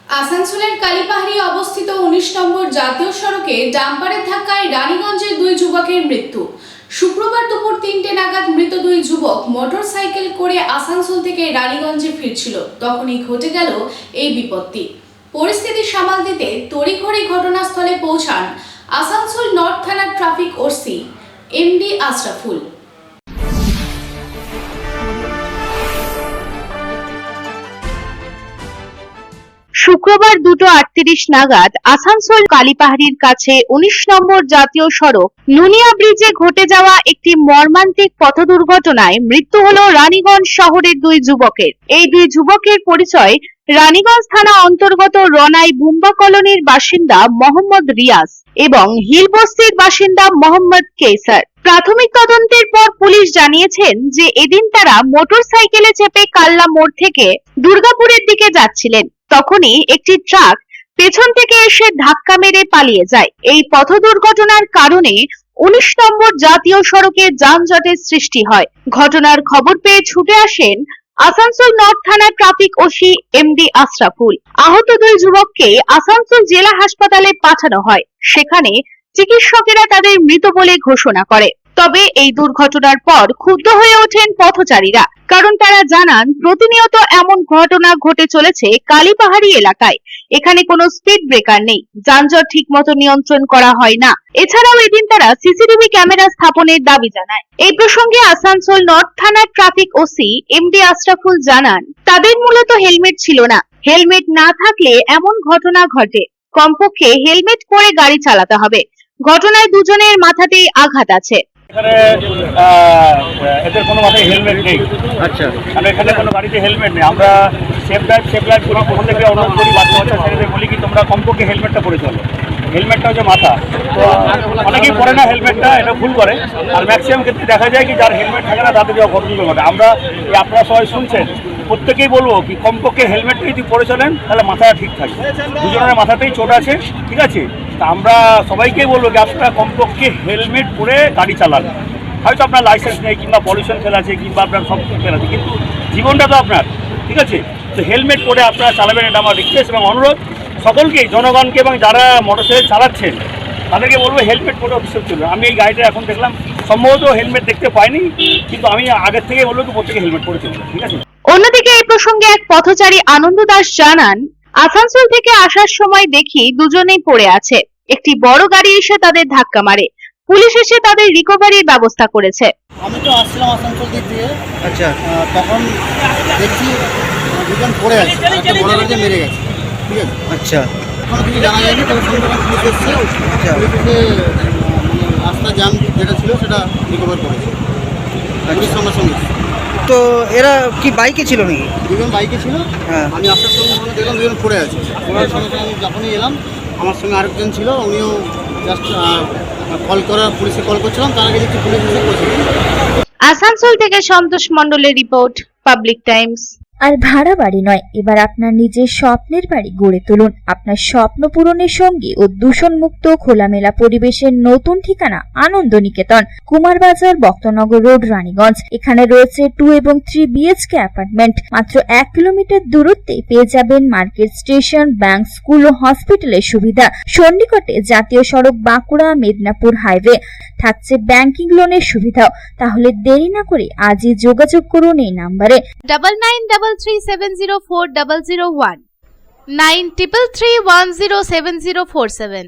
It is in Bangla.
আসানসোলের কালীপাহাড়ি অবস্থিত 19 নম্বর জাতীয় সড়কে ডাম্পারের ধাক্কায় রানীগঞ্জের দুই যুবকের মৃত্যু। শুক্রবার দুপুর 3টে নাগাদ মৃত দুই যুবক মোটরসাইকেল করে আসানসোল থেকে রানীগঞ্জে ফিরছিল, তখনই ঘটে গেল এই বিপত্তি। পরিস্থিতি সামাল দিতে তড়িঘড়ি ঘটনাস্থলে পৌঁছান আসানসোল নর্থ থানার ট্রাফিক ওসি এমডি আশরাফুল। শুক্রবার 2:38 নাগাদ আসানসোল কালীপাহাড়ির কাছে 19 নম্বর জাতীয় সড়ক নুনিয়া ব্রিজে ঘটে যাওয়া একটি মর্মান্তিক পথ দুর্ঘটনায় মৃত্যু হলো রানীগঞ্জ শহরের দুই যুবকের। এই দুই যুবকের পরিচয় রানীগঞ্জ থানা অন্তর্গত রনাই বুম্বা কলোনির বাসিন্দা মোহাম্মদ রিয়াজ এবং হিলবস্তির বাসিন্দা মোহাম্মদ কেসার। প্রাথমিক তদন্তের পর পুলিশ জানিয়েছেন যে এদিন তারা মোটরসাইকেলে চেপে কাল্লা মোড় থেকে দুর্গাপুরের দিকে যাচ্ছিলেন। তখনই একটি ট্রাক পেছন থেকে এসে ধাক্কা মেরে পালিয়ে যায়। এই পথ দুর্ঘটনার কারণে 19 নম্বর জাতীয় সড়কে যানজটের সৃষ্টি হয়। ঘটনার খবর পেয়ে ছুটে আসেন আসানসোল নর্থ থানার ট্রাফিক ওসি এমডি আশরাফুল। আহত দুই যুবককে আসানসোল জেলা হাসপাতালে পাঠানো হয়। সেখানে চিকিৎসকেরা তাদের মৃত বলে ঘোষণা করে। তবে এই দুর্ঘটনার পর ক্ষুব্ধ হয়ে ওঠেন পথচারীরা, কারণ তারা জানান প্রতিনিয়ত এমন ঘটনা ঘটে চলেছে কালীপাহাড়ি এলাকায়। এখানে কোনো স্পিড ব্রেকার নেই, যানজট ঠিকমতো নিয়ন্ত্রণ করা হয় না। এছাড়াও এদিন তারা সিসিটিভি ক্যামেরা স্থাপনের দাবি জানায়। এই প্রসঙ্গে আসানসোল নর্থ থানার ট্রাফিক ওসি এমডি আশরাফুল জানান, তাদের মূলত হেলমেট ছিল না। হেলমেট না থাকলে এমন ঘটনা ঘটে। কমপক্ষে হেলমেট পরে গাড়ি চালাতে হবে। ঘটনায় দুজনের মাথাতেই আঘাত আছে। এদের কোনো মাথায় হেলমেট নেই। আচ্ছা, মানে এখানে কোনো গাড়িতে হেলমেট নেই। আমরা সেফ ড্রাইভ করি, প্রত্যেকে অনুরোধ করি, বাচ্চা ছেলেদের বলি কি তোমরা কমপক্ষে হেলমেটটা পরে চলো। হেলমেটটা হচ্ছে মাথা। তো অনেকেই পরে না হেলমেটটা, এটা ভুল করে। আর ম্যাক্সিমাম ক্ষেত্রে দেখা যায় কি যার হেলমেট থাকে না তাদের যাওয়া ঘটনা ঘটে। আমরা আপনারা সবাই শুনছেন, প্রত্যেকেই বলবো কি কমপক্ষে হেলমেটটা যদি পরে চলেন তাহলে মাথাটা ঠিক থাকে। দুজনের মাথাতেই চোট আছে, ঠিক আছে। তা আমরা সবাইকেই বলবো কি আপনারা কমপক্ষে হেলমেট পরে গাড়ি চালান। হয়তো আপনার লাইসেন্স নেই কিংবা পলিউশন ফেল আছে কিংবা আপনার সব কিছু ফেল আছে, কিন্তু জীবনটা তো আপনার, ঠিক আছে। তো হেলমেট পরে আপনারা চালাবেন, এটা আমার রিকোয়েস্ট এবং অনুরোধ সকলকেই, জনগণকে এবং যারা মোটরসাইকেল চালাচ্ছেন তাদেরকে বলবো হেলমেট পরে অবশ্যই চলবে। আমি এই গাড়িটা এখন দেখলাম, সম্ভবত হেলমেট দেখতে পাইনি, কিন্তু আমি আগের থেকে বলবো তো প্রত্যেকে হেলমেট পরে চলবে, ঠিক আছে। অন্যদিকে এই প্রসঙ্গে এক পথচারী আনন্দ দাস জানান, আসানসোল থেকে আসার সময় দেখি দুজনেই পড়ে আছে। একটি বড় গাড়ি এসে তাদের ধাক্কা মারে। পুলিশ এসে তাদের রিকভারির ব্যবস্থা করেছে। আমি তো আসছিলাম আসানসোল দিক থেকে। আচ্ছা, তখন দেখছি দুজন পড়ে আছে, একটা বড় গাড়িতে মেরে গেছে, ঠিক আছে। আচ্ছা, এখন কিছু জানা যায়নি, তবে সঙ্গে পুলিশ এসছে। আচ্ছা, পুলিশে রাস্তা জ্যাম যেটা ছিল সেটা রিকভার করেছে পুলিশ সঙ্গে সঙ্গে। তো এরা কি বাইকে ছিল নাকি? দুজন বাইকে ছিল। হ্যাঁ, আমি আসার সঙ্গে দেখলাম দুজন পড়ে আছে। পড়ার সঙ্গে সঙ্গে আমি যখনই এলাম, আমার সঙ্গে আরেকজন ছিল, উনিও জাস্ট পুলিশে কল করছিলাম, তার আগে দেখছি পুলিশ এসে পৌঁছে। আসানসোল থেকে সন্তোষ মণ্ডলের রিপোর্ট, পাবলিক টাইমস। আর ভাড়া বাড়ি নয়, এবার আপনার নিজের স্বপ্নের বাড়ি গড়ে তুলুন। আপনার স্বপ্ন পূরণের সঙ্গে ও দূষণমুক্ত খোলামেলা পরিবেশের নতুন ঠিকানা আনন্দ নিকেতন, কুমারবাজার, বক্তনগর রোড, রানীগঞ্জ। এখানে রয়েছে 2 এবং 3 BHK অ্যাপার্টমেন্ট। মাত্র 1 কিলোমিটার দূরত্বে পেয়ে যাবেন মার্কেট, স্টেশন, ব্যাংক, স্কুল ও হসপিটালের সুবিধা। সন্নিকটে জাতীয় সড়ক বাঁকুড়া মেদিনীপুর হাইওয়ে, থাকছে ব্যাংকিং লোনের সুবিধাও। তাহলে দেরি না করে আজই যোগাযোগ করুন এই নম্বরে 9933704001 9333107047।